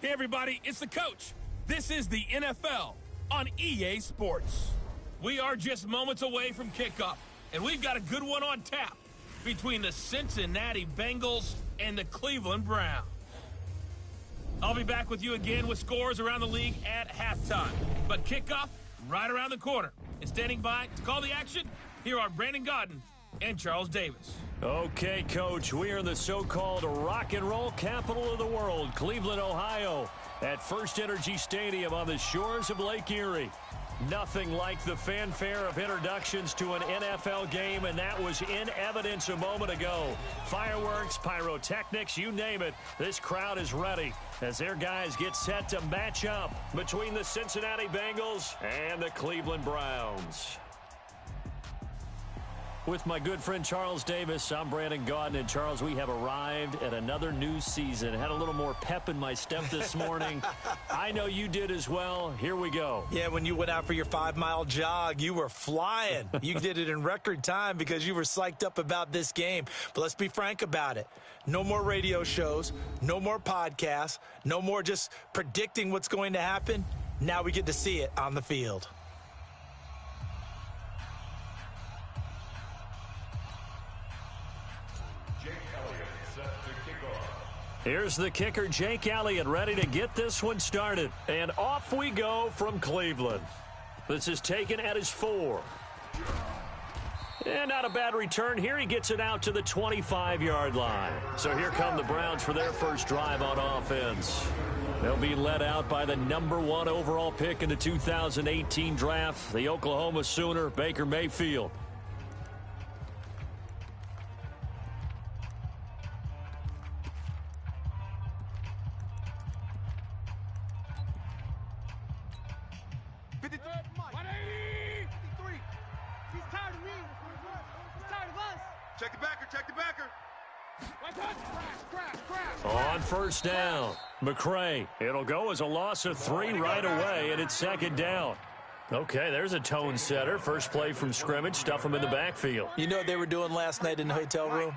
Hey everybody, it's the coach. This is the NFL on EA Sports. We are just moments away from kickoff, and we've got a good one on tap between the Cincinnati Bengals and the Cleveland Browns. I'll be back with you again with scores around the league at halftime. But kickoff right around the corner. And standing by to call the action, here are Brandon Godden and Charles Davis. Okay, Coach, we are in the so-called rock and roll capital of the world, Cleveland, Ohio, at First Energy Stadium on the shores of Lake Erie. Nothing like the fanfare of introductions to an NFL game, and that was in evidence a moment ago. Fireworks, pyrotechnics, you name it. This crowd is ready as their guys get set to match up between the Cincinnati Bengals and the Cleveland Browns. With my good friend Charles Davis, I'm Brandon Godden. And Charles, we have arrived at another new season. Had a little more pep in my step this morning. I know you did as well. Here we go. Yeah, when you went out for your 5-mile jog, you were flying. You did it in record time because you were psyched up about this game. But let's be frank about it. No more radio shows, no more podcasts, no more just predicting what's going to happen. Now we get to see it on the field. Here's the kicker, Jake Elliott, ready to get this one started. And off we go from Cleveland. This is taken at his 4. And not a bad return here. He gets it out to the 25-yard line. So here come the Browns for their first drive on offense. They'll be led out by the number 1 overall pick in the 2018 draft, the Oklahoma Sooner, Baker Mayfield. On first down, McCray. It'll go as a loss of 3 right away, and it's second down. Okay, there's a tone setter. First play from scrimmage, stuff him in the backfield. You know what they were doing last night in the hotel room?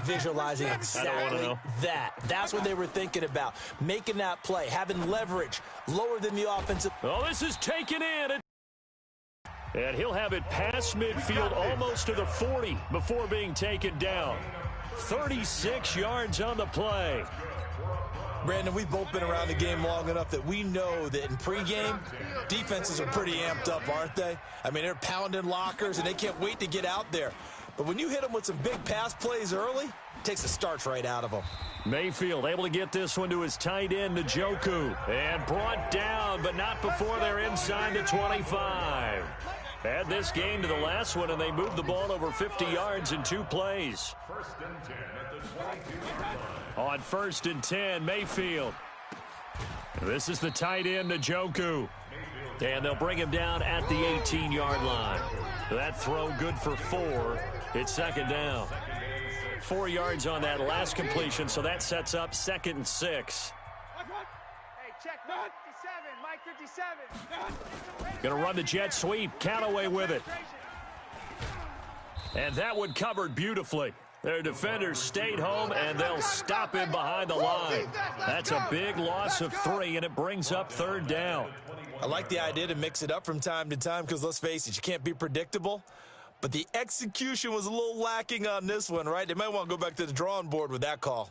Visualizing exactly that. That's what they were thinking about. Making that play, having leverage, lower than the offensive. Oh, this is taken in. And he'll have it past midfield almost to the 40 before being taken down. 36 yards on the play. Brandon, we've both been around the game long enough that we know that in pregame, defenses are pretty amped up, aren't they? I mean, they're pounding lockers, and they can't wait to get out there. But when you hit them with some big pass plays early, it takes the starch right out of them. Mayfield able to get this one to his tight end, Njoku. And brought down, but not before they're inside the 25. Add this game to the last one, and they moved the ball over 50 yards in 2 plays. On first and 10, Mayfield. This is the tight end, Njoku. And they'll bring him down at the 18-yard line. That throw good for 4. It's second down. 4 yards on that last completion, so that sets up second and 6. Hey, check 57, Mike 57. Going to run the jet sweep. Callaway with it. And that one covered beautifully. Their defenders stayed home, and they'll stop him behind the line. That's a big loss of 3, and it brings up third down. I like the idea to mix it up from time to time because, let's face it, you can't be predictable. But the execution was a little lacking on this one, right? They might want to go back to the drawing board with that call.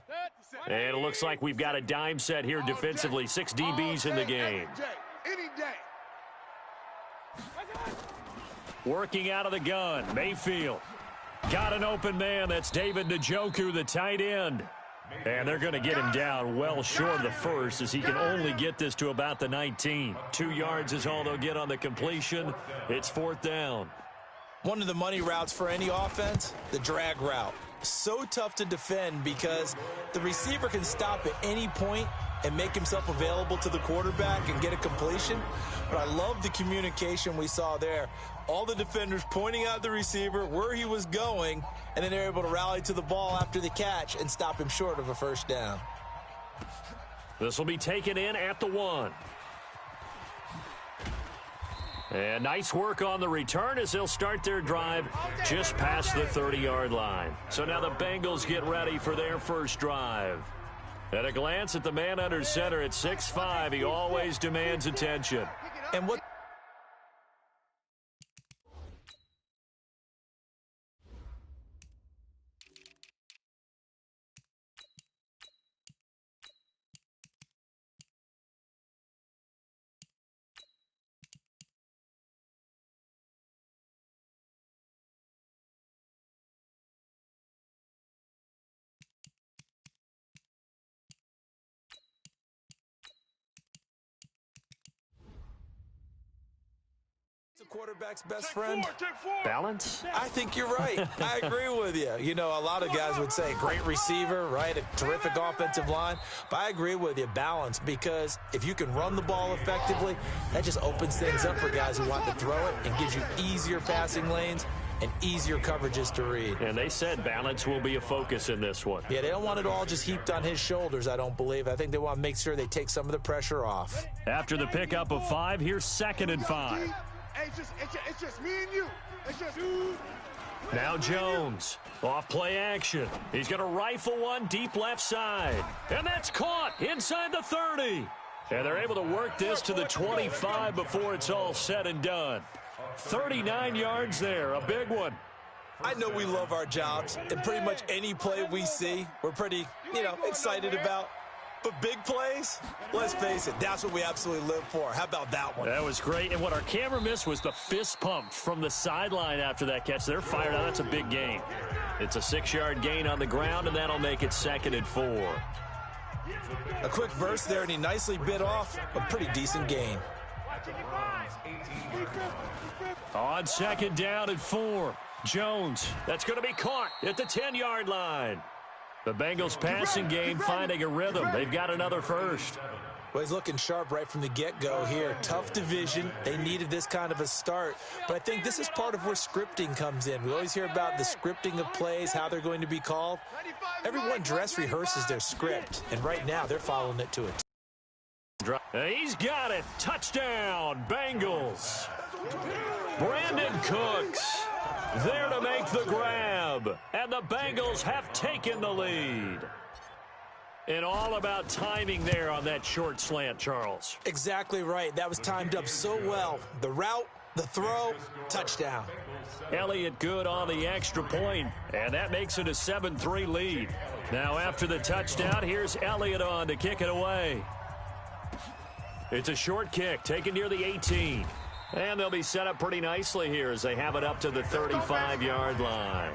And it looks like we've got a dime set here defensively. 6 DBs in the game. Any day. Working out of the gun, Mayfield. Got an open man. That's David Njoku, the tight end. And they're going to get him down well short of the first as he can only get this to about the 19. 2 yards is all they'll get on the completion. It's fourth down. One of the money routes for any offense, the drag route. So tough to defend because the receiver can stop at any point and make himself available to the quarterback and get a completion. But I love the communication we saw there. All the defenders pointing out the receiver, where he was going, and then they're able to rally to the ball after the catch and stop him short of a first down. This will be taken in at the 1. And nice work on the return as they'll start their drive just past the 30-yard line. So now the Bengals get ready for their first drive. At a glance at the man under center at 6'5", he always demands attention. And what the quarterback's best friend? Balance? I think you're right. I agree with you. You know, a lot of guys would say great receiver, right? A terrific offensive line. But I agree with you, balance, because if you can run the ball effectively, that just opens things up for guys who want to throw it and gives you easier passing lanes and easier coverages to read. And they said balance will be a focus in this one. Yeah, they don't want it all just heaped on his shoulders, I don't believe. I think they want to make sure they take some of the pressure off. After the pickup of 5, here's 2nd and 5. It's just me and you. It's just you. Now Jones, off play action. He's going to rifle one deep left side. And that's caught inside the 30. And they're able to work this to the 25 before it's all said and done. 39 yards there, a big one. I know we love our jobs, and pretty much any play we see, we're pretty, excited about. But big plays, let's face it, that's what we absolutely live for. How about that one? That was great. And what our camera missed was the fist pump from the sideline after that catch. They're fired out. That's a big gain. It's a 6-yard gain on the ground, and that'll make it 2nd and 4. A quick burst there, and he nicely bit off a pretty decent gain. On 2nd down and 4. Jones, that's going to be caught at the 10-yard line. The Bengals passing game finding a rhythm. They've got another first. Well, he's looking sharp right from the get-go here. Tough division. They needed this kind of a start. But I think this is part of where scripting comes in. We always hear about the scripting of plays, how they're going to be called. Everyone dress rehearses their script, and right now they're following it to a He's got it. Touchdown, Bengals. Brandon Cooks there to make the grab. And the Bengals have taken the lead. And all about timing there on that short slant, Charles. Exactly right. That was timed up so well. The route, the throw, touchdown. Elliott good on the extra point, and that makes it a 7-3 lead. Now after the touchdown, here's Elliott on to kick it away. It's a short kick taken near the 18. And they'll be set up pretty nicely here as they have it up to the 35-yard line.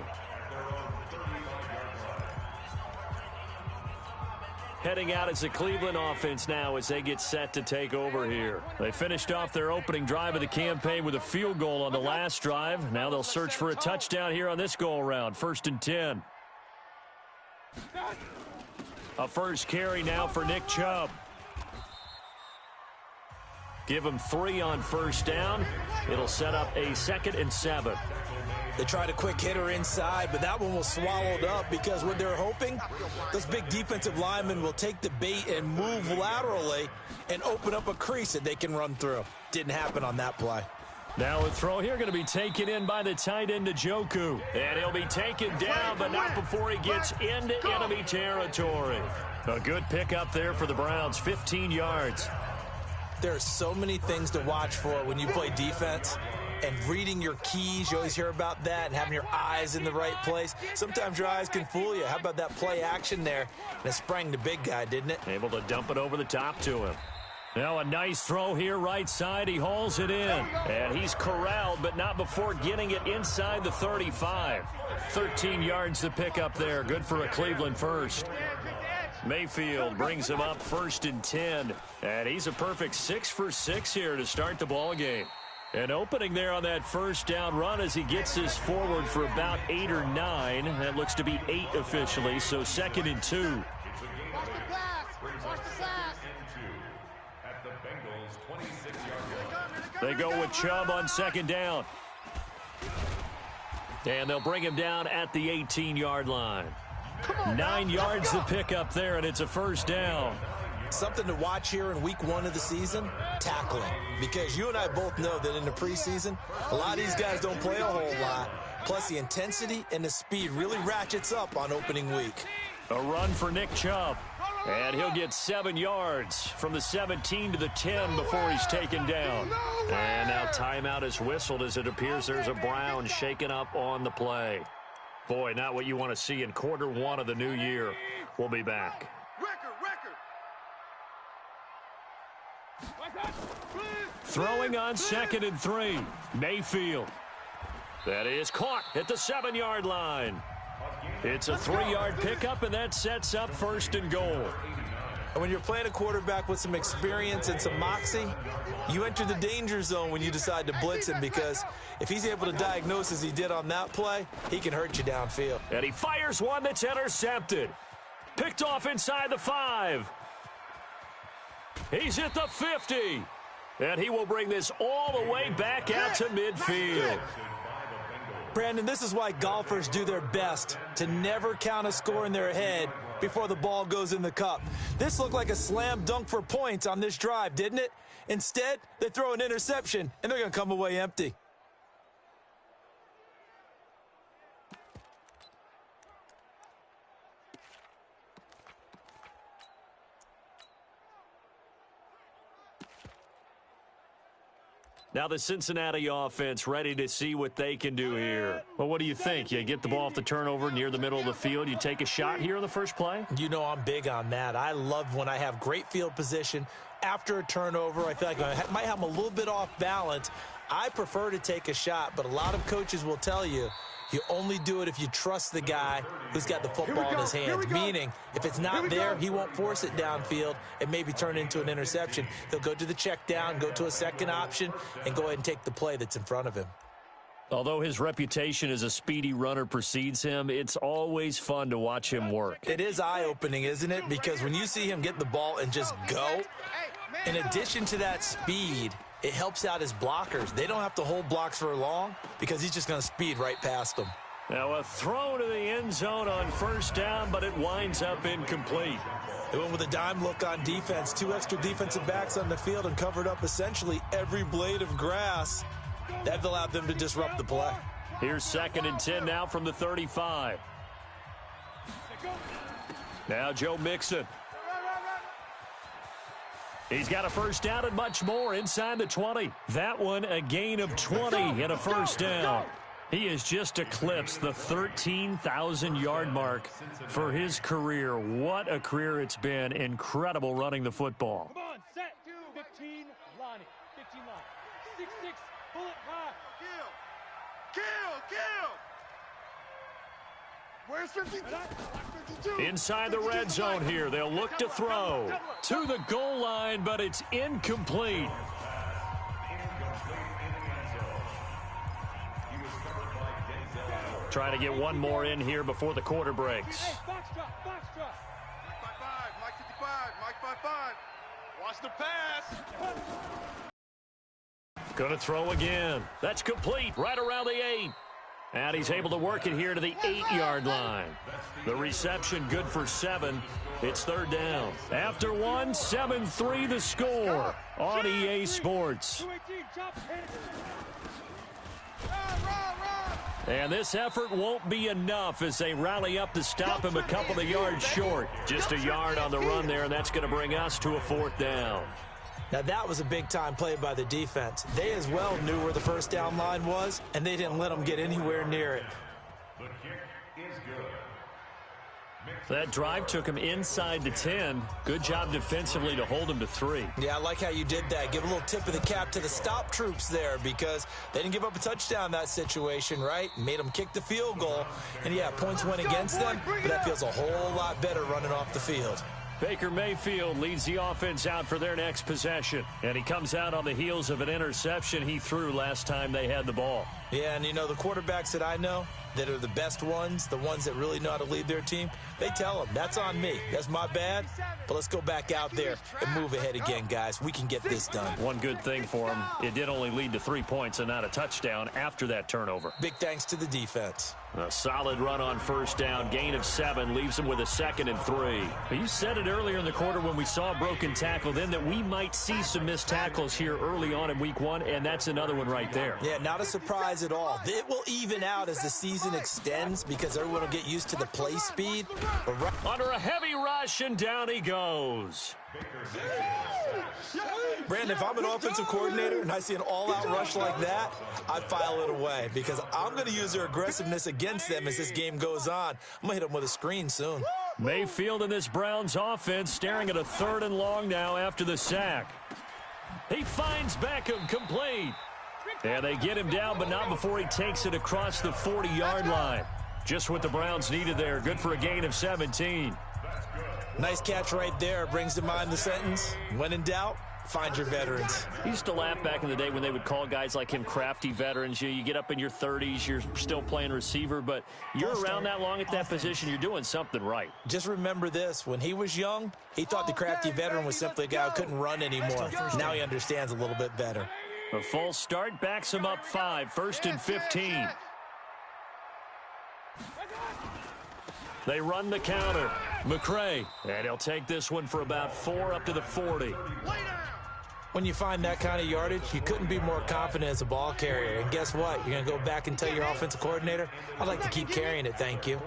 Heading out as the Cleveland offense now as they get set to take over here. They finished off their opening drive of the campaign with a field goal on the last drive. Now they'll search for a touchdown here on this go-around. 1st and 10. A first carry now for Nick Chubb. Give him 3 on 1st down. It'll set up a 2nd and 7. They tried a quick hitter inside, but that one was swallowed up because what they're hoping, those big defensive linemen will take the bait and move laterally and open up a crease that they can run through. Didn't happen on that play. Now a throw here going to be taken in by the tight end Njoku. And he'll be taken down, but not before he gets into enemy territory. A good pickup there for the Browns, 15 yards. There are so many things to watch for when you play defense. And reading your keys, you always hear about that, and having your eyes in the right place. Sometimes your eyes can fool you. How about that play action there? And it sprang the big guy, didn't it? Able to dump it over the top to him. Now a nice throw here right side. He hauls it in. And he's corralled, but not before getting it inside the 35. 13 yards to pick up there. Good for a Cleveland first. Mayfield brings him up 1st and 10. And he's a perfect 6 for 6 here to start the ball game. And opening there on that 1st down run as he gets this forward for about 8 or 9. That looks to be 8 officially, so 2nd and 2. They go with Chubb on 2nd down. And they'll bring him down at the 18-yard line. 9 yards to pick up there, and it's a 1st down. Something to watch here in week 1 of the season, tackling. Because you and I both know that in the preseason, a lot of these guys don't play a whole lot. Plus, the intensity and the speed really ratchets up on opening week. A run for Nick Chubb. And he'll get 7 yards from the 17 to the 10 before he's taken down. And now timeout is whistled as it appears there's a Brown shaken up on the play. Boy, not what you want to see in quarter 1 of the new year. We'll be back. Throwing on 2nd and 3. Mayfield. That is caught at the 7-yard line. It's a 3-yard pickup, and that sets up 1st and goal. And when you're playing a quarterback with some experience and some moxie, you enter the danger zone when you decide to blitz him, because if he's able to diagnose as he did on that play, he can hurt you downfield. And he fires one that's intercepted. Picked off inside the 5. He's at the 50. And he will bring this all the way back out to midfield. Brandon, this is why golfers do their best to never count a score in their head before the ball goes in the cup. This looked like a slam dunk for points on this drive, didn't it? Instead, they throw an interception, and they're going to come away empty. Now the Cincinnati offense ready to see what they can do here. Well, what do you think? You get the ball off the turnover near the middle of the field. You take a shot here in the first play? You know I'm big on that. I love when I have great field position after a turnover. I feel like I might have them a little bit off balance. I prefer to take a shot, but a lot of coaches will tell you you only do it if you trust the guy who's got the football in his hands. Meaning, if it's not there, he won't force it downfield and maybe turn it into an interception. He'll go to the check down, go to a second option, and go ahead and take the play that's in front of him. Although his reputation as a speedy runner precedes him, it's always fun to watch him work. It is eye-opening, isn't it? Because when you see him get the ball and just go, in addition to that speed, it helps out his blockers. They don't have to hold blocks for long because he's just going to speed right past them. Now a throw to the end zone on 1st down, but it winds up incomplete. They went with a dime look on defense. 2 extra defensive backs on the field and covered up essentially every blade of grass. That allowed them to disrupt the play. Here's 2nd and 10 now from the 35. Now Joe Mixon. He's got a 1st down and much more inside the 20. That one a gain of 20 and a 1st down. He has just eclipsed the 13,000-yard mark for his career. What a career it's been. Incredible running the football. Come on, set. 15, line it. 15 line. 6-6, pull it high. Kill. Where's 52? Inside the red zone here. They'll look to throw to the goal line, but it's incomplete. Trying to get one more in here before the quarter breaks. Hey, box drop. Mike 55. Watch the pass. Going to throw again. That's complete right around the 8. And he's able to work it here to the 8-yard line. The reception good for 7. It's 3rd down. After 1, 7-3 the score on EA Sports. And this effort won't be enough as they rally up to stop him a couple of yards short. Just a yard on the run there, and that's going to bring us to a 4th down. Now, that was a big-time play by the defense. They as well knew where the 1st down line was, and they didn't let them get anywhere near it. That drive took him inside the 10. Good job defensively to hold him to 3. Yeah, I like how you did that. Give a little tip of the cap to the stop troops there because they didn't give up a touchdown in that situation, right? Made them kick the field goal. And, yeah, points went against them, but that feels a whole lot better running off the field. Baker Mayfield leads the offense out for their next possession. And he comes out on the heels of an interception he threw last time they had the ball. Yeah, and, you know, the quarterbacks that I know that are the best ones, the ones that really know how to lead their team, they tell them, that's on me. That's my bad. But let's go back out there and move ahead again, guys. We can get this done. One good thing for him, it did only lead to 3 points and not a touchdown after that turnover. Big thanks to the defense. A solid run on 1st down, gain of 7, leaves him with a 2nd and 3. You said it earlier in the quarter when we saw a broken tackle then that we might see some missed tackles here early on in week 1, and that's another one right there. Yeah, not a surprise at all. It will even out as the season season extends because everyone will get used to the play speed. But under a heavy rush, and down he goes. Brandon, if I'm an offensive coordinator and I see an all-out rush like that, I file it away because I'm going to use their aggressiveness against them as this game goes on. I'm going to hit them with a screen soon. Mayfield in this Browns offense staring at a 3rd and long now after the sack. He finds Beckham complete. And they get him down, but not before he takes it across the 40-yard line. Just what the Browns needed there. Good for a gain of 17. Nice catch right there. Brings to mind the sentence, when in doubt, find your veterans. I used to laugh back in the day when they would call guys like him crafty veterans. You get up in your 30s, you're still playing receiver, but you're around that long at that position, you're doing something right. Just remember this. When he was young, he thought the crafty veteran was simply a guy who couldn't run anymore. Now he understands a little bit better. A full start backs him up 5, 1st and 15. They run the counter. McCray, and he'll take this one for about 4 up to the 40. When you find that kind of yardage, you couldn't be more confident as a ball carrier. And guess what? You're going to go back and tell your offensive coordinator, I'd like to keep carrying it, thank you.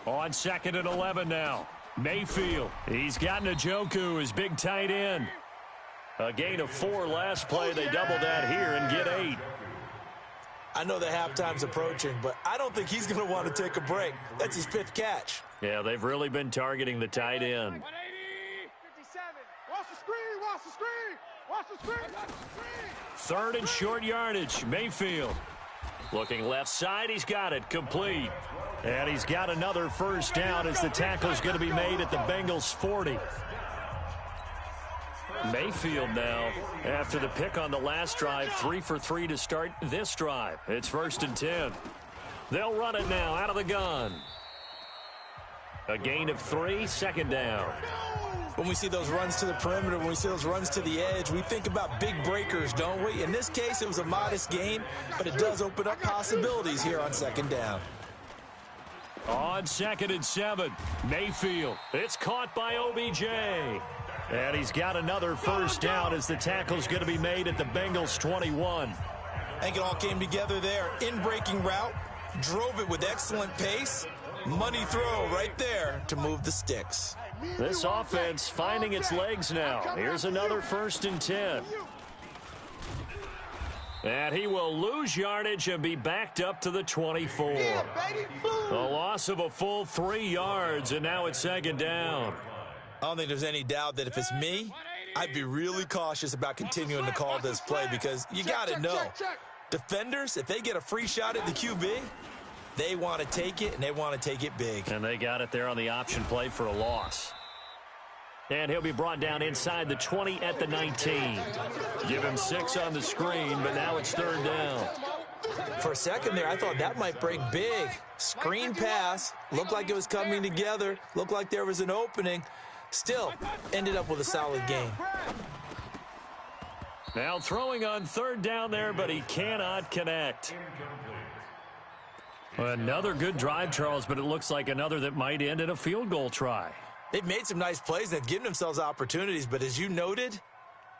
On 2nd and 11 now. Mayfield. He's got Njoku, his big tight end. A gain of 4 last play. They double that here and get 8. I know the halftime's approaching, but I don't think he's going to want to take a break. That's his 5th catch. Yeah, they've really been targeting the tight end. 57. Watch the screen, watch the screen, watch the screen, watch the screen. 3rd and short yardage. Mayfield. Looking left side, he's got it. Complete. And he's got another first down as the tackle's going to be made at the Bengals 40. Mayfield now, after the pick on the last drive, 3 for 3 to start this drive. It's 1st and 10. They'll run it now out of the gun. A gain of 3, 2nd down. When we see those runs to the perimeter, when we see those runs to the edge, we think about big breakers, don't we? In this case, it was a modest gain, but it does open up possibilities here on 2nd down. On 2nd and 7, Mayfield. It's caught by OBJ. And he's got another first down as the tackle's going to be made at the Bengals 21. I think it all came together there. In-breaking route, drove it with excellent pace. Money throw right there to move the sticks. This offense finding its legs now. Here's another 1st and 10. And he will lose yardage and be backed up to the 24. A loss of a full 3 yards, and now it's 2nd down. I don't think there's any doubt that if it's me, I'd be really cautious about continuing to call this play because you got to know, defenders, if they get a free shot at the QB, they want to take it, and they want to take it big. And they got it there on the option play for a loss. And he'll be brought down inside the 20 at the 19. Give him 6 on the screen, but now it's 3rd down. For a second there, I thought that might break big. Screen pass, looked like it was coming together, looked like there was an opening. Still, ended up with a solid game. Now throwing on 3rd down there, but he cannot connect. Another good drive, Charles, but it looks like another that might end in a field goal try. They've made some nice plays. They've given themselves opportunities, but as you noted,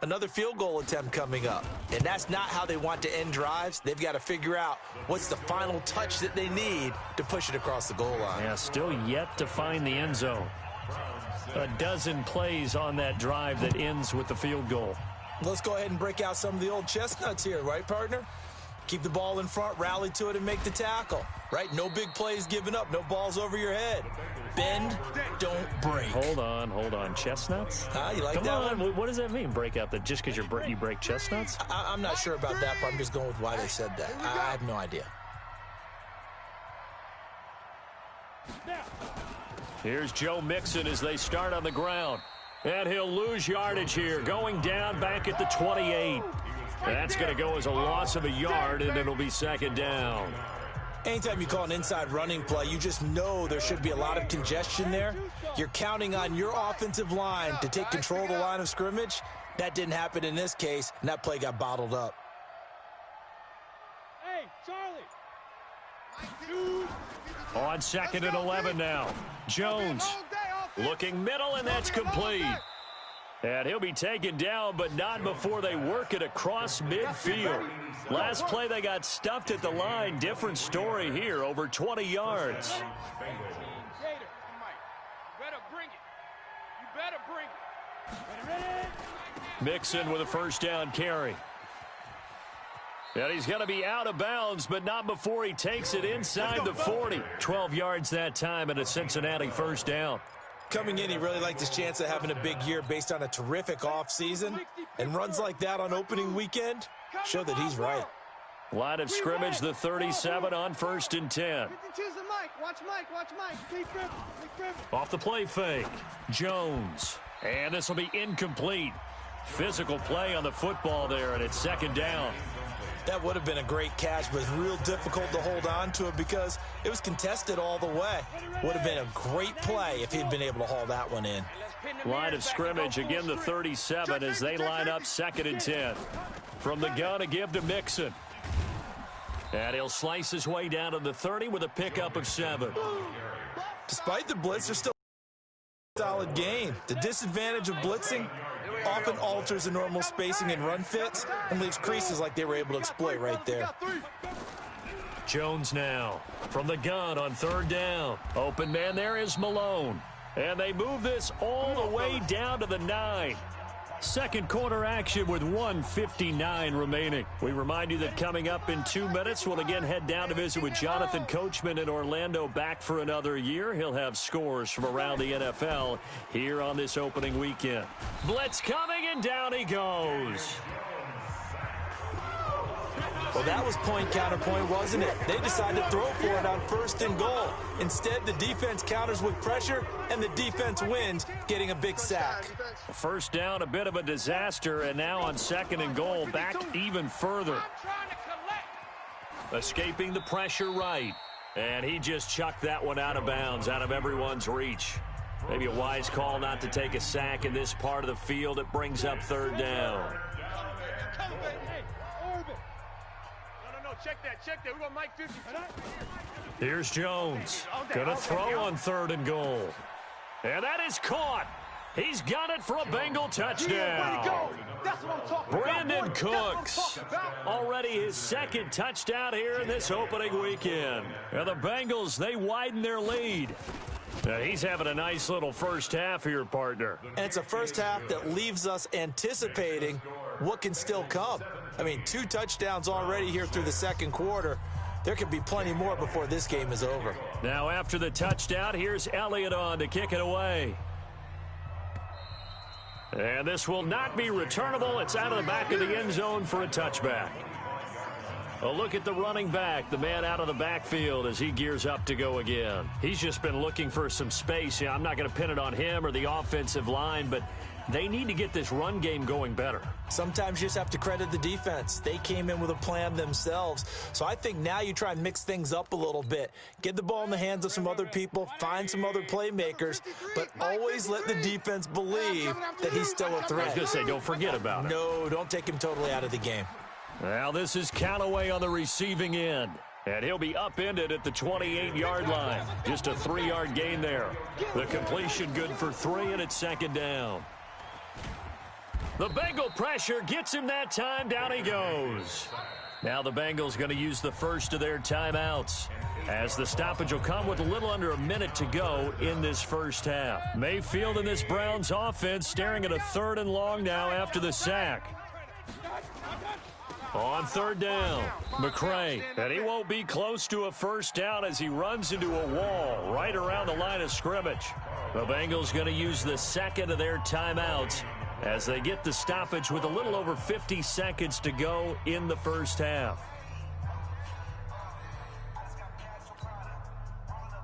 another field goal attempt coming up. And that's not how they want to end drives. They've got to figure out what's the final touch that they need to push it across the goal line. Yeah, still yet to find the end zone. A dozen plays on that drive that ends with the field goal. Let's go ahead and break out some of the old chestnuts here, right, partner? Keep the ball in front, rally to it, and make the tackle, right? No big plays given up, no balls over your head. Bend, don't break. Hold on. Chestnuts? You like Come that on. one? What does that mean, break out? That just because you break chestnuts? I'm not sure about that, but I'm just going with why they said that. I have no idea. Here's Joe Mixon as they start on the ground. And he'll lose yardage here, going down back at the 28. That's going to go as a loss of a yard, and it'll be 2nd down. Anytime you call an inside running play, you just know there should be a lot of congestion there. You're counting on your offensive line to take control of the line of scrimmage. That didn't happen in this case, and that play got bottled up. Hey, Charlie. On 2nd and 11 now. Jones looking middle, and that's complete. And he'll be taken down, but not before they work it across midfield. Last play, they got stuffed at the line. Different story here, over 20 yards. Mixon with a first down carry. And he's going to be out of bounds, but not before he takes it inside the 40. 12 yards that time and a Cincinnati first down. Coming in, he really liked his chance of having a big year based on a terrific offseason. And runs like that on opening weekend show that he's right. Line of scrimmage, the 37 on 1st and 10. Watch Mike. Off the play fake. Jones. And this will be incomplete. Physical play on the football there, and it's 2nd down. That would have been a great catch, but it's real difficult to hold on to it because it was contested all the way. Would have been a great play if he'd been able to haul that one in. Line of scrimmage, again the 37 as they line up 2nd and 10. From the gun, a give to Mixon. And he'll slice his way down to the 30 with a pickup of 7. Despite the blitz, they're still a solid gain. The disadvantage of blitzing often alters the normal spacing and run fits and leaves creases like they were able to exploit right there. Jones now from the gun on 3rd down. Open man there is Malone. And they move this all the way down to the 9. Second quarter action with 1:59 remaining. We remind you that coming up in 2 minutes, we'll again head down to visit with Jonathan Coachman in Orlando, back for another year. He'll have scores from around the NFL here on this opening weekend. Blitz coming, and down he goes. Well, that was point counterpoint, wasn't it? They decided to throw for it on 1st and goal. Instead, the defense counters with pressure, and the defense wins, getting a big sack. First down, a bit of a disaster, and now on 2nd and goal, back even further. Escaping the pressure right. And he just chucked that one out of bounds, out of everyone's reach. Maybe a wise call not to take a sack in this part of the field. It brings up 3rd down. Check that. We got Mike 50. Here's Jones. Gonna throw on 3rd and goal. And that is caught. He's got it for a Bengal touchdown. Brandon Cooks. Already his 2nd touchdown here in this opening weekend. And the Bengals, they widen their lead. Now he's having a nice little first half here, partner. And it's a first half that leaves us anticipating what can still come. I mean, 2 touchdowns already here through the 2nd quarter. There could be plenty more before this game is over. Now after the touchdown, here's Elliott on to kick it away. And this will not be returnable. It's out of the back of the end zone for a touchback. A look at the running back, the man out of the backfield as he gears up to go again. He's just been looking for some space. Yeah, I'm not going to pin it on him or the offensive line, but they need to get this run game going better. Sometimes you just have to credit the defense. They came in with a plan themselves. So I think now you try and mix things up a little bit. Get the ball in the hands of some other people, find some other playmakers, but always let the defense believe that he's still a threat. I was going to say, don't forget about it. No, don't take him totally out of the game. Well, this is Callaway on the receiving end. And he'll be upended at the 28-yard line. Just a 3-yard gain there. The completion good for 3, and it's 2nd down. The Bengal pressure gets him that time. Down he goes. Now the Bengals going to use the first of their timeouts, as the stoppage will come with a little under a minute to go in this first half. Mayfield and this Browns offense staring at a 3rd and long now after the sack. On 3rd down, McCray, and he won't be close to a first down as he runs into a wall right around the line of scrimmage. The Bengals going to use the 2nd of their timeouts as they get the stoppage with a little over 50 seconds to go in the first half.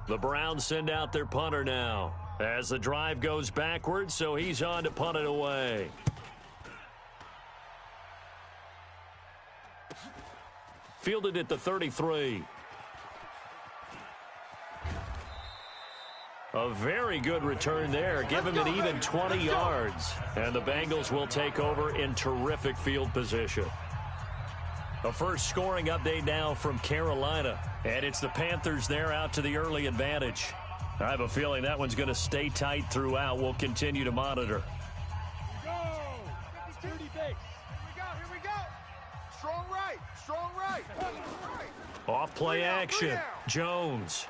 The Browns send out their punter now as the drive goes backwards, so he's on to punt it away. Fielded at the 33. A very good return there. Give him an even 20 yards. And the Bengals will take over in terrific field position. A first scoring update now from Carolina. And it's the Panthers there out to the early advantage. I have a feeling that one's going to stay tight throughout. We'll continue to monitor. Hey. Here we go. Strong right. Strong right. Off play action. Jones.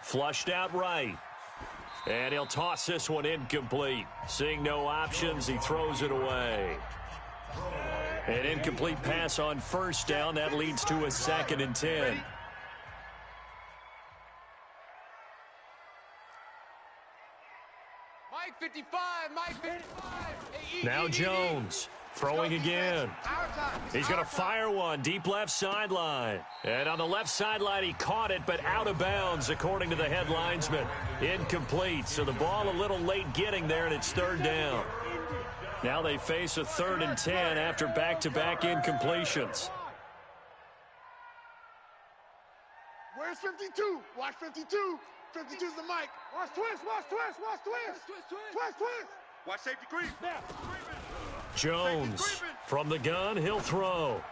Flushed out right. And he'll toss this one incomplete. Seeing no options, he throws it away. An incomplete pass on first down. That leads to a 2nd and 10. Mike 55. Mike 55. Now Jones throwing again. He's going to fire one deep left sideline. And on the left sideline, he caught it, but out of bounds, according to the head linesman. Incomplete, so the ball a little late getting there, and it's 3rd down. Now they face a 3rd and 10 after back-to-back incompletions. Where's 52? Watch 52. 52's the mic. Watch twist. Watch twist. Watch twist. Twist. Watch safety creep. Jones from the gun, he'll throw.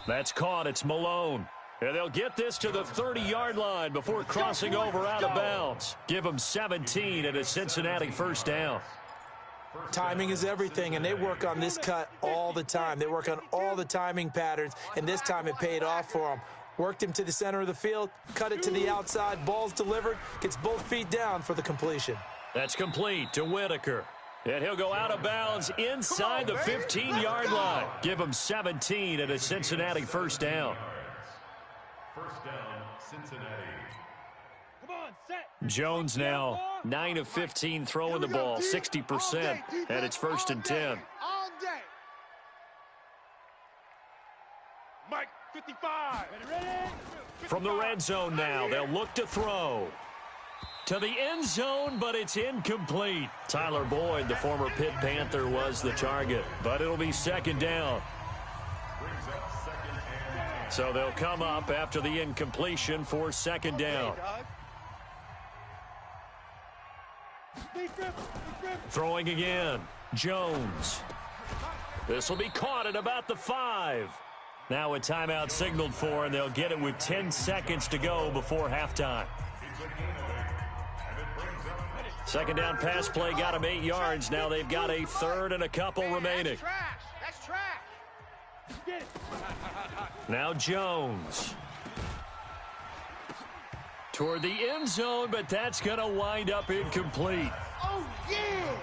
That's caught. It's Malone. And they'll get this to the 30-yard line before crossing over out of bounds. Give them 17 and a Cincinnati 1st down. Timing is everything, and they work on this cut all the time. They work on all the timing patterns, and this time it paid off for them. Worked him to the center of the field, cut it to the outside, ball's delivered, gets both feet down for the completion. That's complete to Whitaker. And he'll go out of bounds inside the 15-yard line. Give him 17 and a Cincinnati 1st down. 1st down, Cincinnati. Come on, set. Jones now 9 of 15 throwing the ball, 60%, and it's 1st and 10. All day. Mike 55. Ready. From the red zone now, they'll look to throw. To the end zone, but it's incomplete. Tyler Boyd, the former Pitt Panther, was the target, but it'll be 2nd down. So they'll come up after the incompletion for 2nd down. Throwing again. Jones. This will be caught at about the 5. Now a timeout signaled for, and they'll get it with 10 seconds to go before halftime. 2nd down pass play got them 8 yards. Now they've got a 3rd and a couple remaining. That's trash. Now Jones. Toward the end zone, but that's going to wind up incomplete. Oh, yeah.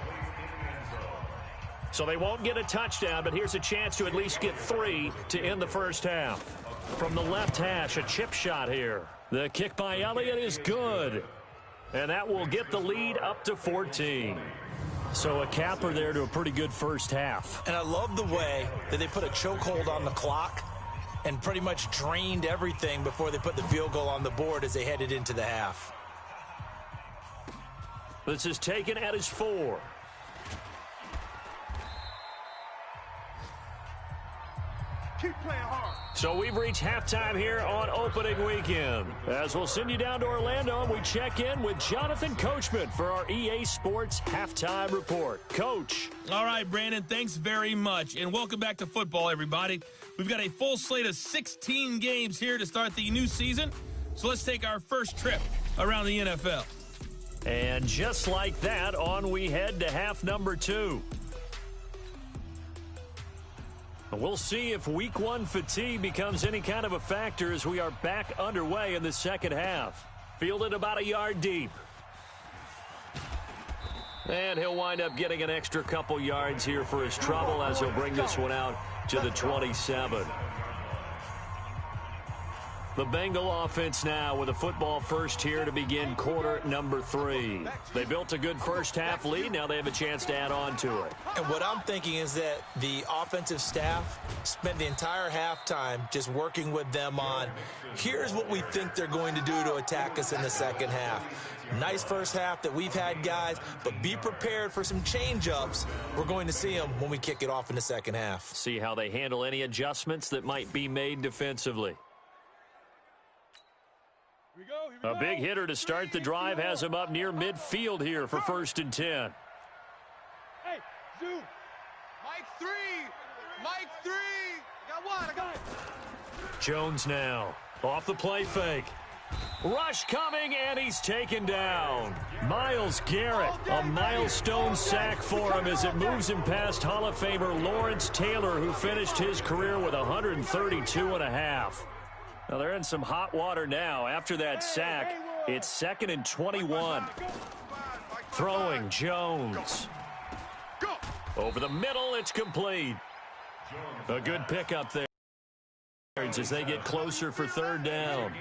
So they won't get a touchdown, but here's a chance to at least get 3 to end the 1st half. From the left hash, a chip shot here. The kick by Elliott is good. And that will get the lead up to 14. So a capper there to a pretty good 1st half. And I love the way that they put a chokehold on the clock and pretty much drained everything before they put the field goal on the board as they headed into the half. This is taken at his 4. Keep playing hard. So we've reached halftime here on opening weekend. As we'll send you down to Orlando, and we check in with Jonathan Coachman for our EA Sports Halftime Report. Coach. All right, Brandon, thanks very much. And welcome back to football, everybody. We've got a full slate of 16 games here to start the new season. So let's take our first trip around the NFL. And just like that, on we head to half number 2. We'll see if week 1 fatigue becomes any kind of a factor as we are back underway in the 2nd half. Fielded about a yard deep. And he'll wind up getting an extra couple yards here for his trouble as he'll bring this one out to the 27. The Bengal offense now with a football first here to begin quarter number 3. They built a good 1st half lead. Now they have a chance to add on to it. And what I'm thinking is that the offensive staff spent the entire halftime just working with them on, here's what we think they're going to do to attack us in the 2nd half. Nice 1st half that we've had, guys, but be prepared for some change-ups. We're going to see them when we kick it off in the 2nd half. See how they handle any adjustments that might be made defensively. A big hitter to start the drive has him up near midfield here for 1st and 10. Hey, zoom. Mike 3. Mike 3. I got one. Got it. Jones now off the play fake. Rush coming, and he's taken down. Myles Garrett, a milestone sack for him as it moves him past Hall of Famer Lawrence Taylor, who finished his career with 132.5. Now, they're in some hot water now. After that sack, it's 2nd and 21. Throwing Jones. Over the middle, it's complete. A good pickup there as they get closer for 3rd down.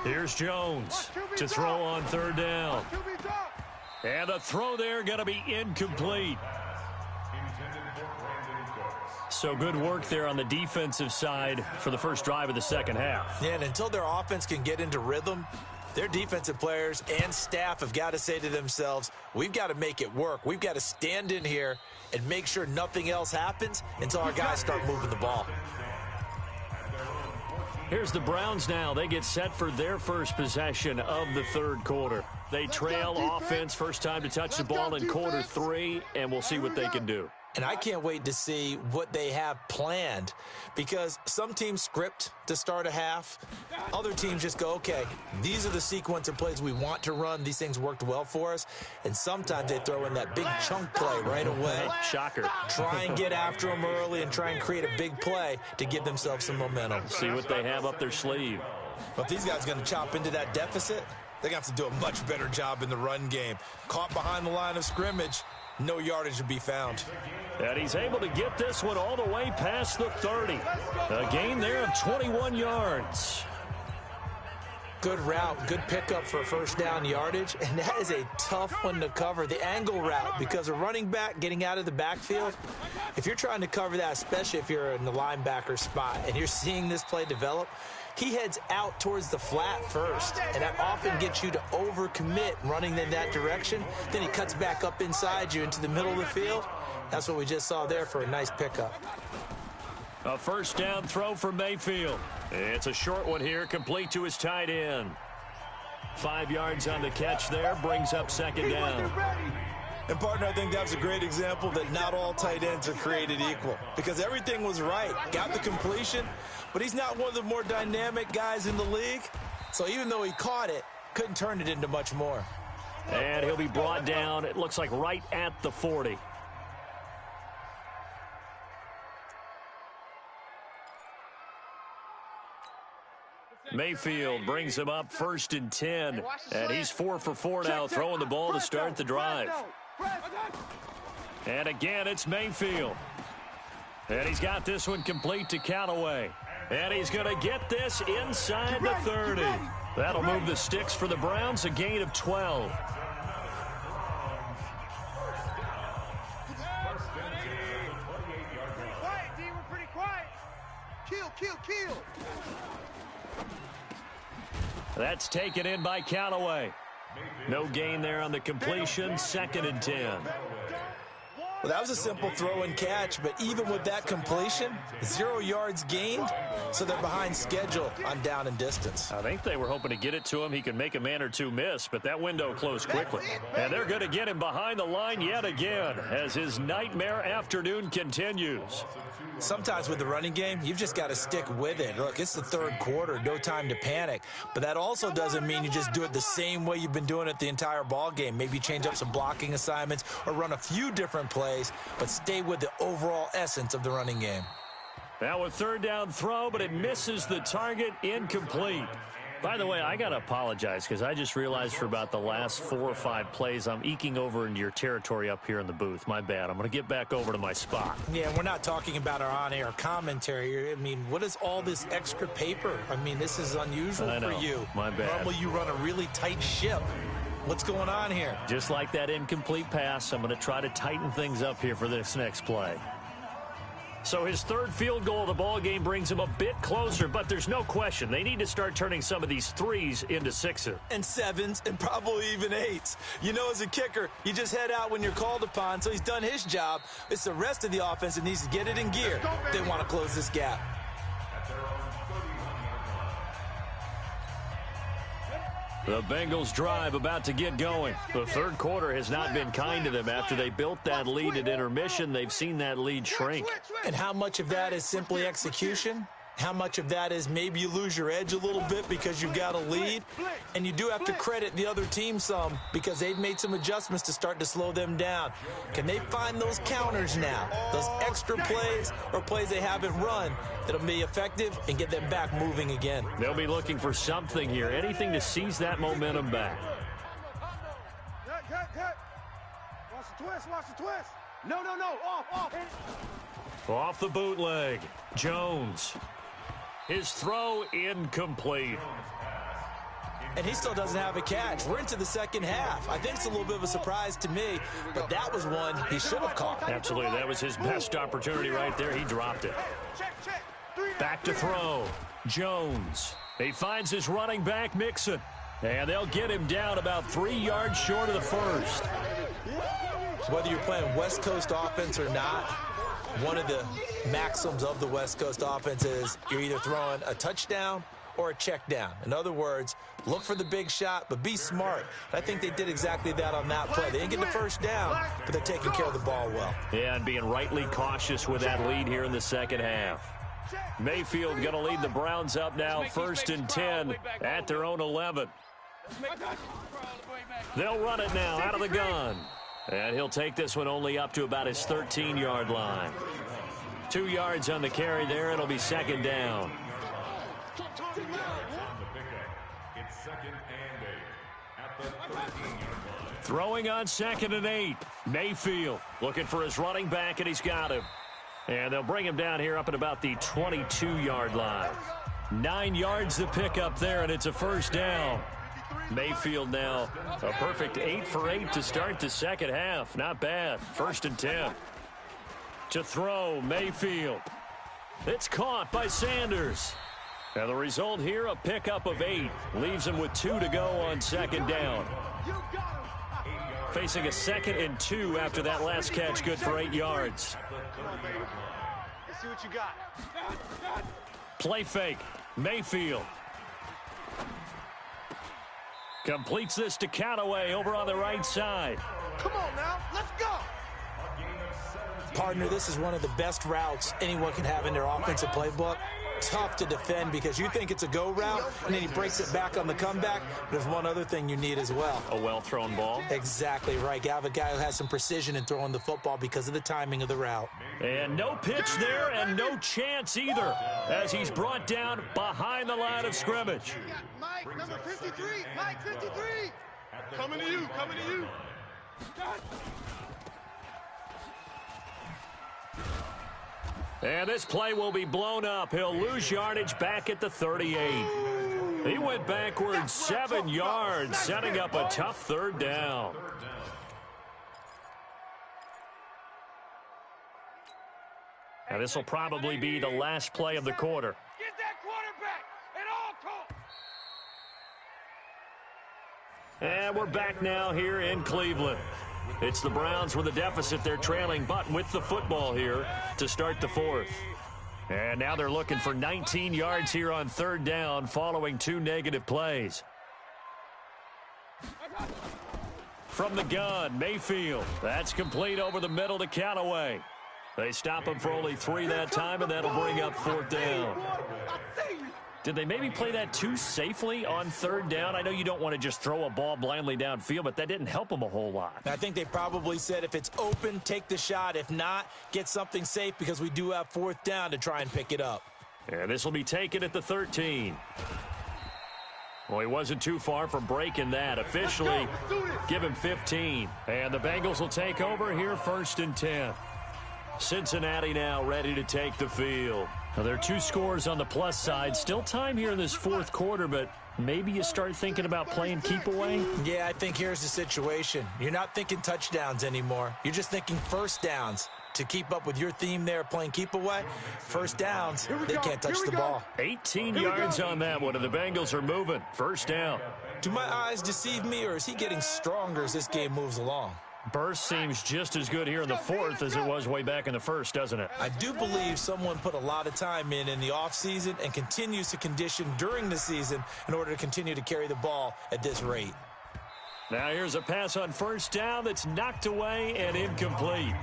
Here's Jones to throw on 3rd down. And the throw there going to be incomplete. So good work there on the defensive side for the first drive of the second half. Yeah, and until their offense can get into rhythm, their defensive players and staff have got to say to themselves, we've got to make it work. We've got to stand in here and make sure nothing else happens until our guys start moving the ball. Here's the Browns now. They get set for their first possession of the 3rd quarter. They trail offense, first time to touch the ball in quarter 3, and we'll see what they can do. And I can't wait to see what they have planned, because some teams script to start a half. Other teams just go, okay, these are the sequence of plays we want to run. These things worked well for us. And sometimes they throw in that big chunk play right away. Shocker. Try and get after them early and try and create a big play to give themselves some momentum. See what they have up their sleeve. But if these guys are going to chop into that deficit, they're going to have to do a much better job in the run game. Caught behind the line of scrimmage, no yardage to be found. And he's able to get this one all the way past the 30. A gain there of 21 yards. Good route, good pickup for first down yardage, and that is a tough one to cover, the angle route, because a running back getting out of the backfield, if you're trying to cover that, especially if you're in the linebacker spot and you're seeing this play develop, he heads out towards the flat first, and that often gets you to overcommit running in that direction. Then he cuts back up inside you into the middle of the field. That's what we just saw there for a nice pickup. A first down throw for Mayfield. It's a short one here, complete to his tight end. 5 yards on the catch there, brings up 2nd down. And, partner, I think that was a great example that not all tight ends are created equal, because everything was right. Got the completion, but he's not one of the more dynamic guys in the league. So even though he caught it, couldn't turn it into much more. And he'll be brought down, it looks like right at the 40. Mayfield brings him up 1st and 10. And he's 4 for 4 now, throwing the ball to start the drive. And again, it's Mayfield. And he's got this one complete to Callaway. And he's going to get this inside the 30. That'll move the sticks for the Browns, a gain of 12. Quiet, D. We're pretty quiet. Kill. That's taken in by Callaway. No gain there on the completion, 2nd and 10. Well, that was a simple throw and catch, but even with that completion, 0 yards gained, so they're behind schedule on down and distance. I think they were hoping to get it to him. He could make a man or two miss, but that window closed quickly. And they're going to get him behind the line yet again as his nightmare afternoon continues. Sometimes with the running game, you've just got to stick with it. Look, it's the 3rd quarter, no time to panic. But that also doesn't mean you just do it the same way you've been doing it the entire ball game. Maybe change up some blocking assignments or run a few different plays, but stay with the overall essence of the running game. Now a 3rd down throw, but it misses the target, incomplete. By the way, I got to apologize because I just realized for about the last 4 or 5 plays, I'm eking over into your territory up here in the booth. My bad. I'm going to get back over to my spot. Yeah, we're not talking about our on-air commentary. I mean, what is all this extra paper? I mean, this is unusual for you. My bad. Normally you run a really tight ship. What's going on here? Just like that incomplete pass, I'm going to try to tighten things up here for this next play. So his 3rd field goal of the ball game brings him a bit closer, but there's no question they need to start turning some of these 3s into 6s. And 7s and probably even 8s. You know, as a kicker, you just head out when you're called upon, so he's done his job. It's the rest of the offense that needs to get it in gear. They want to close this gap. The Bengals drive about to get going. The third quarter has not been kind to them. After they built that lead at intermission, they've seen that lead shrink. And how much of that is simply execution? How much of that is maybe you lose your edge a little bit because you've got a lead? And you do have to credit the other team some because they've made some adjustments to start to slow them down. Can they find those counters now, those extra plays or plays they haven't run that'll be effective and get them back moving again? They'll be looking for something here, anything to seize that momentum back. Watch the twist, watch the twist. No, off. Off the bootleg, Jones. His throw incomplete. And he still doesn't have a catch. We're into the second half. I think it's a little bit of a surprise to me, but that was one he should have caught. Absolutely, that was his best opportunity right there. He dropped it. Back to throw, Jones. He finds his running back, Mixon. And they'll get him down about 3 yards short of the first. Whether you're playing West Coast offense or not, one of the maxims of the West Coast offense is you're either throwing a touchdown or a check down. In other words, look for the big shot, but be smart. I think they did exactly that on that play. They didn't get the first down, but they're taking care of the ball well. Yeah, and being rightly cautious with that lead here in the second half. Mayfield going to lead the Browns up now, 1st and 10 at their own 11. They'll run it now out of the gun. And he'll take this one only up to about his 13-yard line. 2 yards on the carry there. It'll be second down. Throwing on 2nd and 8. Mayfield looking for his running back, and he's got him. And they'll bring him down here up at about the 22-yard line. 9 yards to pick up there, and it's a first down. Mayfield now a perfect 8 for 8 to start the second half. Not bad. 1st and 10. To throw, Mayfield. It's caught by Sanders. And the result here, a pickup of 8. Leaves him with 2 to go on second down. Facing a 2nd and 2 after that last catch, good for 8 yards. Let's see what you got. Play fake, Mayfield. Completes this to Callaway over on the right side. Come on now, let's go. Partner, this is one of the best routes anyone can have in their offensive playbook. Tough to defend because you think it's a go route, and then he breaks it back on the comeback. There's one other thing you need as well. A well-thrown ball. Exactly right. You have a guy who has some precision in throwing the football because of the timing of the route. And no pitch there and no chance either as he's brought down behind the line of scrimmage. Mike, number 53. Mike, 53. Coming to you, coming to you. And this play will be blown up. He'll lose yardage back at the 38. He went backwards 7 yards, setting up a tough 3rd down. Now this will probably be the last play of the quarter. Get that quarterback at all costs. And we're back now here in Cleveland. It's the Browns with a deficit. They're trailing, but with the football here to start the 4th. And now they're looking for 19 yards here on 3rd down following 2 negative plays. From the gun, Mayfield. That's complete over the middle to Callaway. They stop him for only 3 that time, and that'll bring up 4th down. Did they maybe play that too safely on 3rd down? I know you don't want to just throw a ball blindly downfield, but that didn't help them a whole lot. I think they probably said if it's open, take the shot. If not, get something safe because we do have 4th down to try and pick it up. And this will be taken at the 13. Well, he wasn't too far from breaking that. Officially, give him 15. And the Bengals will take over here 1st and 10. Cincinnati now ready to take the field. Now, there are 2 scores on the plus side. Still time here in this 4th quarter, but maybe you start thinking about playing keep away? Yeah, I think here's the situation. You're not thinking touchdowns anymore. You're just thinking 1st downs. To keep up with your theme there, playing keep away, 1st downs, they can't touch the ball. 18 yards on that one, and the Bengals are moving. 1st down. Do my eyes deceive me, or is he getting stronger as this game moves along? Burst seems just as good here in the fourth as it was way back in the first, doesn't it? I do believe someone put a lot of time in the offseason and continues to condition during the season in order to continue to carry the ball at this rate. Now here's a pass on first down that's knocked away and incomplete.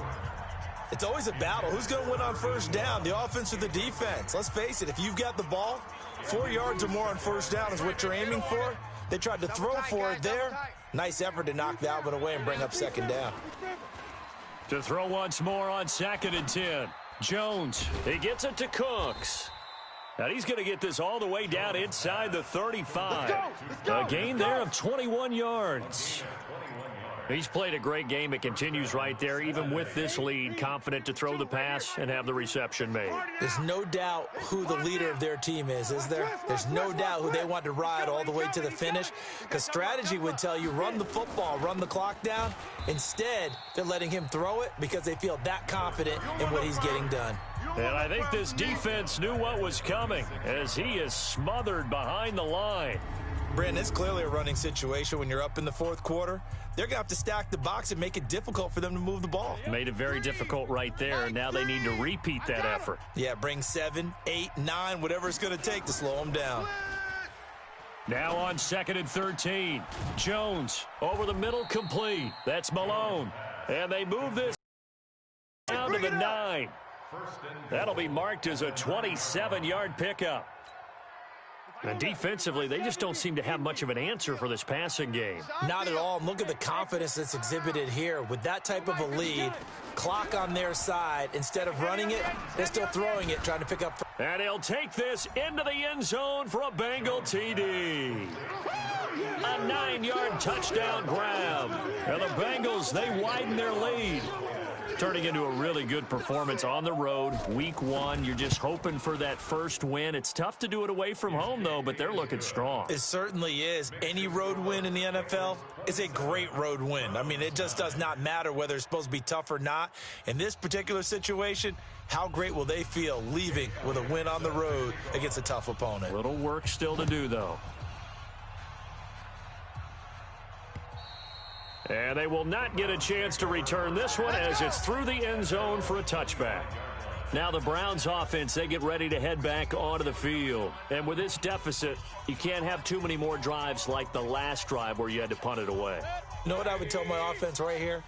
It's always a battle. Who's going to win on first down, the offense or the defense? Let's face it, if you've got the ball, 4 yards or more on first down is what you're aiming for. They tried to throw for it there. Nice effort to knock that one away and bring up second down. To throw once more on 2nd and 10. Jones, he gets it to Cooks. And he's going to get this all the way down inside the 35. A gain there of 21 yards. He's played a great game. It continues right there, even with this lead, confident to throw the pass and have the reception made. There's no doubt who the leader of their team is there? There's no doubt who they want to ride all the way to the finish, because strategy would tell you run the football, run the clock down. Instead, they're letting him throw it because they feel that confident in what he's getting done. And I think this defense knew what was coming as he is smothered behind the line. Brandon, it's clearly a running situation when you're up in the fourth quarter. They're going to have to stack the box and make it difficult for them to move the ball. Made it very difficult right there. Now they need to repeat that effort. Yeah, bring 7, 8, 9, whatever it's going to take to slow them down. Now on 2nd and 13. Jones over the middle, complete. That's Malone. And they move this down to the 9. That'll be marked as a 27-yard pickup. And defensively, they just don't seem to have much of an answer for this passing game. Not at all. Look at the confidence that's exhibited here. With that type of a lead, clock on their side, instead of running it, they're still throwing it, trying to pick up. And he'll take this into the end zone for a Bengal TD. A 9-yard touchdown grab. And the Bengals, they widen their lead. Turning into a really good performance on the road. Week 1, you're just hoping for that first win. It's tough to do it away from home, though, but they're looking strong. It certainly is. Any road win in the NFL is a great road win. I mean, it just does not matter whether it's supposed to be tough or not. In this particular situation, how great will they feel leaving with a win on the road against a tough opponent? Little work still to do, though. And they will not get a chance to return this one as it's through the end zone for a touchback. Now the Browns offense, they get ready to head back onto the field. And with this deficit, you can't have too many more drives like the last drive where you had to punt it away. You know what I would tell my offense right here?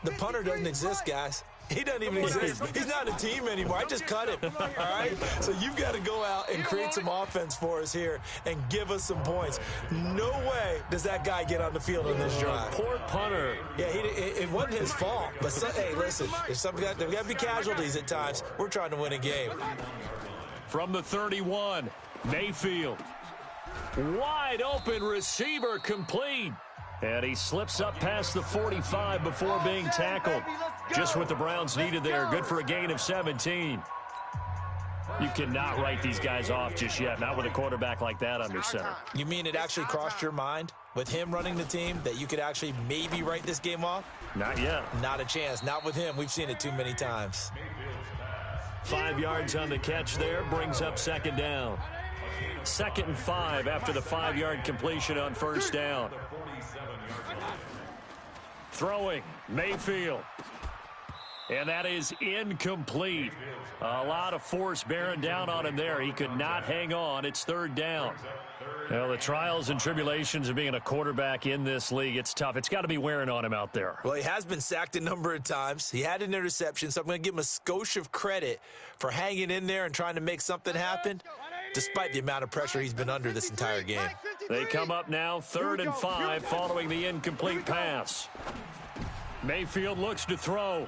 The punter doesn't exist, guys. He doesn't even exist. He's not a team anymore. I just cut him, all right? So you've got to go out and create some offense for us here and give us some points. No way does that guy get on the field on this drive. Poor punter. Yeah, it wasn't his fault. But, hey, listen, there's got to be casualties at times. We're trying to win a game. From the 31, Mayfield. Wide open receiver, complete. And he slips up past the 45 before being tackled. Just what the Browns needed there. Good for a gain of 17. You cannot write these guys off just yet, not with a quarterback like that under center. You mean it actually crossed your mind with him running the team that you could actually maybe write this game off? Not yet. Not a chance. Not with him. We've seen it too many times. 5 yards on the catch there, brings up second down. 2nd and 5 after the 5-yard completion on first down. Throwing, Mayfield. And that is incomplete. A lot of force bearing down on him there. He could not hang on. It's 3rd down. Well, the trials and tribulations of being a quarterback in this league, it's tough. It's got to be wearing on him out there. Well, he has been sacked a number of times. He had an interception, so I'm going to give him a skosh of credit for hanging in there and trying to make something happen, despite the amount of pressure he's been under this entire game. They come up now 3rd and 5 following the incomplete pass. Mayfield looks to throw.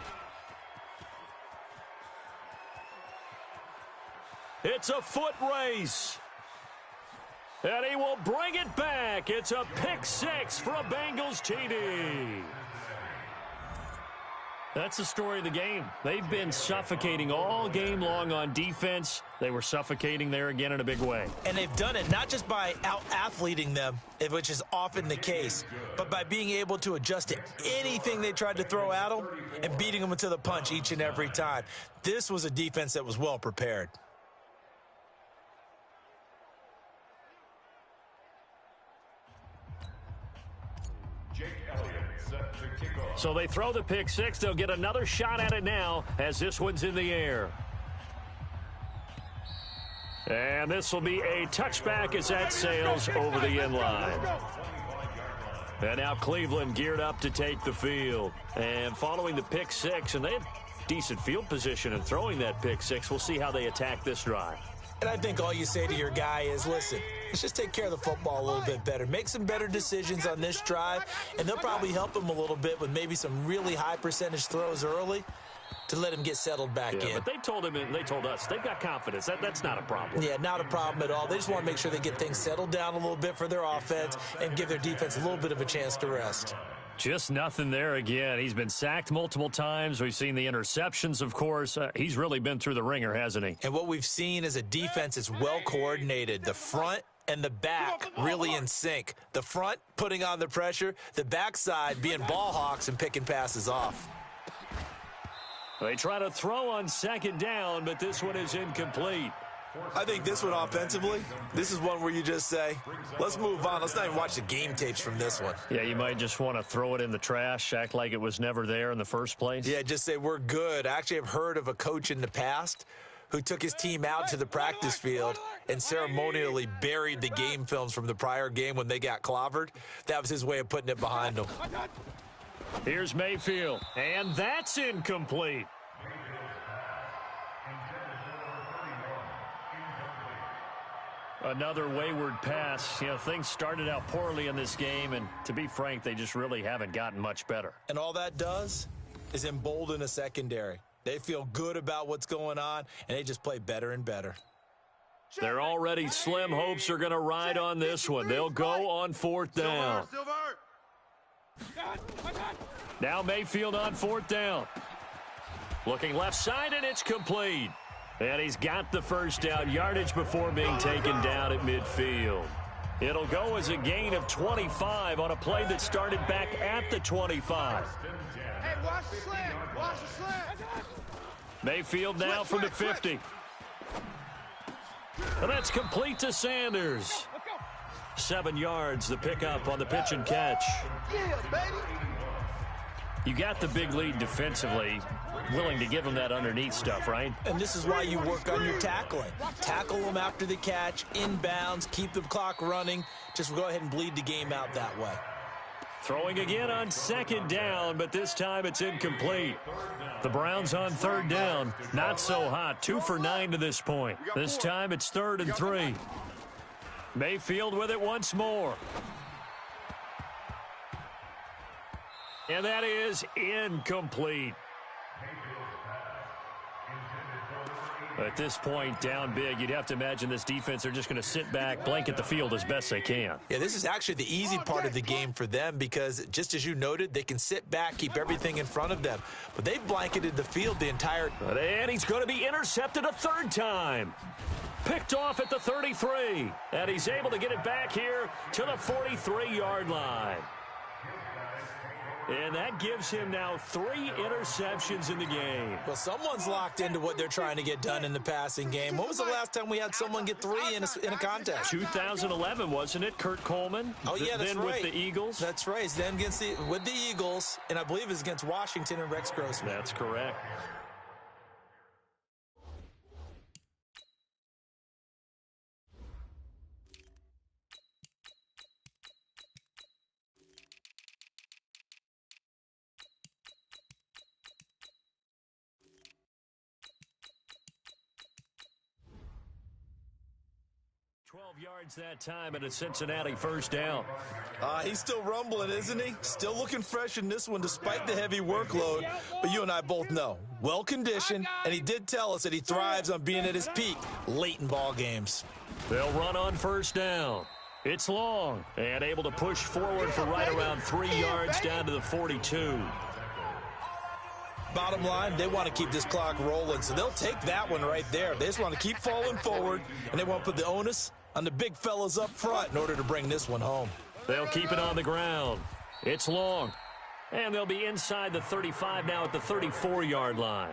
It's a foot race. And he will bring it back. It's a pick 6 for a Bengals TD. That's the story of the game. They've been suffocating all game long on defense. They were suffocating there again in a big way. And they've done it not just by out-athleting them, which is often the case, but by being able to adjust to anything they tried to throw at them and beating them to the punch each and every time. This was a defense that was well prepared. Jake Elliott set to So they throw the pick six. They'll get another shot at it now as this one's in the air. And this will be a touchback as that sails over the end line. And now Cleveland geared up to take the field. And following the pick six, and they had decent field position in throwing that pick six. We'll see how they attack this drive. And I think all you say to your guy is, listen, let's just take care of the football a little bit better. Make some better decisions on this drive, and they'll probably help him a little bit with maybe some really high percentage throws early to let him get settled back in. But they told him and they told us they've got confidence. That's not a problem. Yeah, not a problem at all. They just want to make sure they get things settled down a little bit for their offense and give their defense a little bit of a chance to rest. Just nothing there again. He's been sacked multiple times. We've seen the interceptions, of course. He's really been through the ringer, hasn't he? And what we've seen is a defense that's well coordinated. The front and the back really in sync. The front putting on the pressure, the backside being ball hawks and picking passes off. They try to throw on second down, but this one is incomplete. I think this one offensively, this is one where you just say, let's move on. Let's not even watch the game tapes from this one. Yeah, you might just want to throw it in the trash, act like it was never there in the first place. Yeah, just say we're good. I actually have heard of a coach in the past who took his team out to the practice field and ceremonially buried the game films from the prior game when they got clobbered. That was his way of putting it behind them. Here's Mayfield, and that's incomplete. Another wayward pass. You know, things started out poorly in this game, and to be frank, they just really haven't gotten much better. And all that does is embolden a secondary. They feel good about what's going on, and they just play better and better. Their already slim hopes are going to ride on this one. They'll go on fourth down. Now Mayfield on fourth down. Looking left side, and it's complete. And he's got the first down, yardage before being taken down at midfield. It'll go as a gain of 25 on a play that started back at the 25. Hey, watch the slant. Watch the slant. Mayfield now from the 50. And that's complete to Sanders. 7 yards, the pickup on the pitch and catch. Yeah, baby. You got the big lead defensively. Willing to give them that underneath stuff, right? And this is why you work on your tackling. Tackle them after the catch, inbounds, keep the clock running. Just go ahead and bleed the game out that way. Throwing again on second down, but this time it's incomplete. The Browns on third down. Not so hot. 2 for 9 to this point. This time it's 3rd and 3. Mayfield with it once more. And that is incomplete. At this point, down big, you'd have to imagine this defense are just going to sit back, blanket the field as best they can. Yeah, this is actually the easy part of the game for them because, just as you noted, they can sit back, keep everything in front of them. But they've blanketed the field the entire... And he's going to be intercepted a third time. Picked off at the 33. And he's able to get it back here to the 43-yard line. And that gives him now 3 interceptions in the game. Well, someone's locked into what they're trying to get done in the passing game. When was the last time we had someone get 3 in a contest? 2011, wasn't it? Kurt Coleman? Oh, yeah, that's then right. With the Eagles? That's right. Then with the Eagles, and I believe it's against Washington and Rex Grossman. That's correct. Yards that time and a Cincinnati first down. He's still rumbling, isn't he? Still looking fresh in this one despite the heavy workload. But you and I both know, well-conditioned, and he did tell us that he thrives on being at his peak late in ball games. They'll run on first down. It's long and able to push forward for right around 3 yards down to the 42. Bottom line, they want to keep this clock rolling, so they'll take that one right there. They just want to keep falling forward, and they want to put the onus on the big fellas up front in order to bring this one home. They'll keep it on the ground. It's long. And they'll be inside the 35 now at the 34-yard line.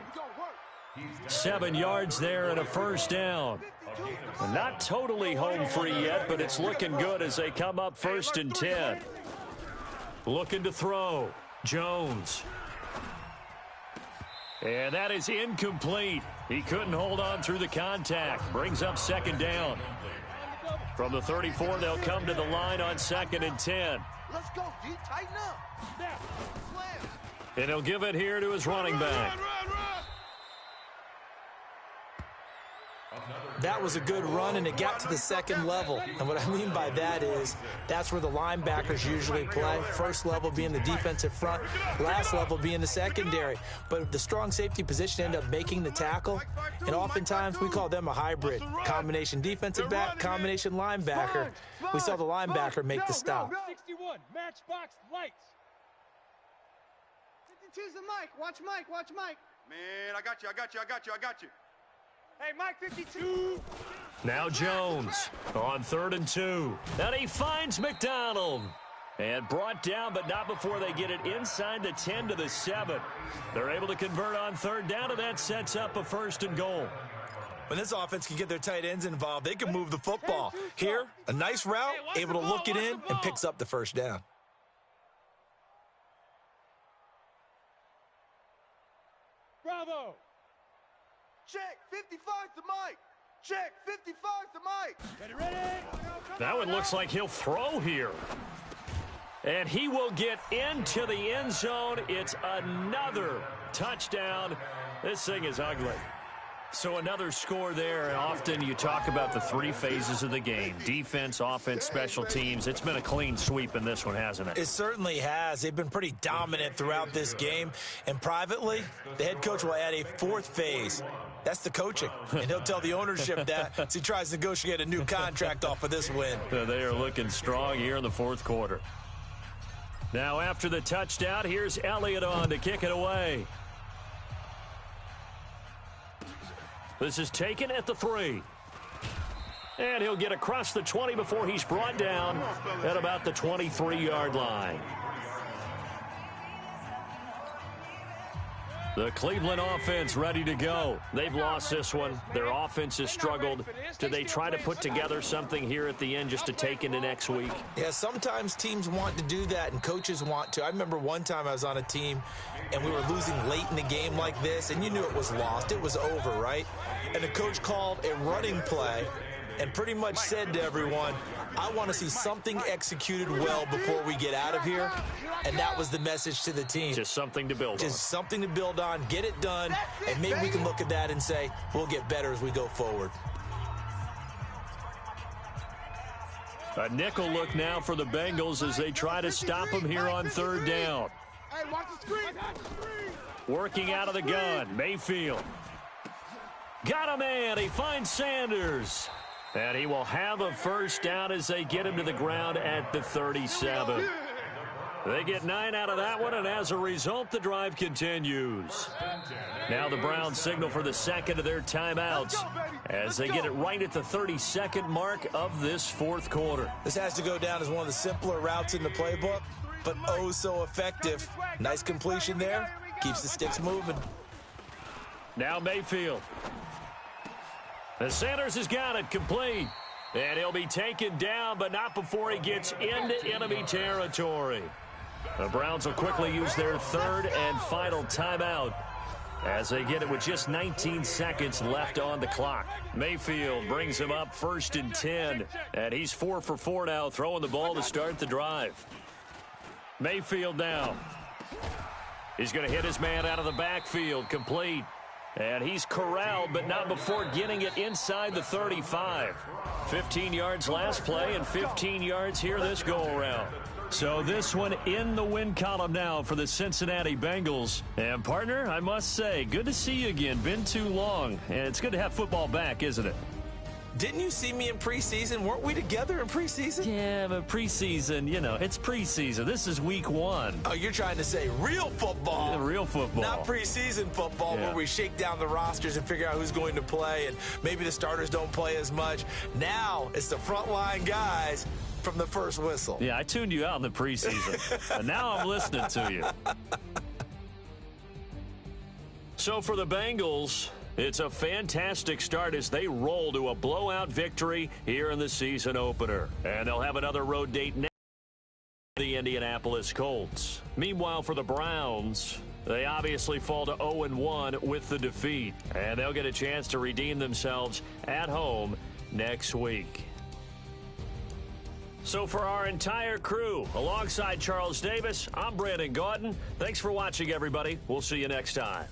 7 yards there and a first down. Not totally home free yet, but it's looking good as they come up 1st and 10. Looking to throw. Jones. And that is incomplete. He couldn't hold on through the contact. Brings up second down. From the 34, they'll come to the line on 2nd and 10. Let's go, D. Tighten up. Snap. Slam. And he'll give it here to his running back. That was a good run, and it got to the second level. And what I mean by that is that's where the linebackers usually play. First level being the defensive front, last level being the secondary. But the strong safety position ended up making the tackle, and oftentimes we call them a hybrid. Combination defensive back, combination linebacker. We saw the linebacker make the stop. 61, matchbox lights. 52's the Mike. Watch Mike, watch Mike. Man, I got you. Hey, Mike 52. Now Jones on 3rd and 2. And he finds McDonald. And brought down, but not before they get it inside the 10 to the 7. They're able to convert on 3rd down, and that sets up a 1st and goal. When this offense can get their tight ends involved, they can move the football. Here, a nice route, able to look it in, and picks up the 1st down. Bravo. Check, 55's the Mike. Check, 55's the Mike. Ready. That one looks like he'll throw here. And he will get into the end zone. It's another touchdown. This thing is ugly. So another score there, and often you talk about the 3 phases of the game. Defense, offense, special teams. It's been a clean sweep in this one, hasn't it? It certainly has. They've been pretty dominant throughout this game. And privately, the head coach will add a 4th phase. That's the coaching. And he'll tell the ownership that as he tries to negotiate a new contract off of this win. They are looking strong here in the 4th quarter. Now after the touchdown, here's Elliott on to kick it away. This is taken at the 3. And he'll get across the 20 before he's brought down at about the 23-yard line. The Cleveland offense ready to go. They've lost this one. Their offense has struggled. Do they try to put together something here at the end just to take into next week? Yeah, sometimes teams want to do that and coaches want to. I remember one time I was on a team and we were losing late in the game like this, and you knew it was lost. It was over, right? And the coach called a running play and pretty much said to everyone, I want to see something executed well before we get out of here. And that was the message to the team. Just something to build on. Just something to build on, get it done, and maybe we can look at that and say, we'll get better as we go forward. A nickel look now for the Bengals as they try to stop him here on 3rd down. Hey, watch the screen. Working out of the gun, Mayfield. Got a man, he finds Sanders. And he will have a 1st down as they get him to the ground at the 37. They get 9 out of that one, and as a result, the drive continues. Now the Browns signal for the 2nd of their timeouts as they get it right at the 32nd mark of this 4th quarter. This has to go down as one of the simpler routes in the playbook, but oh so effective. Nice completion there. Keeps the sticks moving. Now Mayfield. And Sanders has got it complete. And he'll be taken down, but not before he gets into enemy territory. The Browns will quickly use their 3rd and final timeout as they get it with just 19 seconds left on the clock. Mayfield brings him up 1st and 10. And he's 4 for 4 now, throwing the ball to start the drive. Mayfield now. He's going to hit his man out of the backfield, complete. And he's corralled, but not before getting it inside the 35. 15 yards last play and 15 yards here this go-around. So this one in the win column now for the Cincinnati Bengals. And, partner, I must say, good to see you again. Been too long. And it's good to have football back, isn't it? Didn't you see me in preseason? Weren't we together in preseason? Yeah, but preseason, you know, it's preseason. This is week 1. Oh, you're trying to say real football. Yeah, real football. Not preseason football where we shake down the rosters and figure out who's going to play, and maybe the starters don't play as much. Now it's the frontline guys from the first whistle. Yeah, I tuned you out in the preseason, and now I'm listening to you. So for the Bengals, it's a fantastic start as they roll to a blowout victory here in the season opener. And they'll have another road date next the Indianapolis Colts. Meanwhile, for the Browns, they obviously fall to 0-1 with the defeat, and they'll get a chance to redeem themselves at home next week. So for our entire crew, alongside Charles Davis, I'm Brandon Gaudin. Thanks for watching, everybody. We'll see you next time.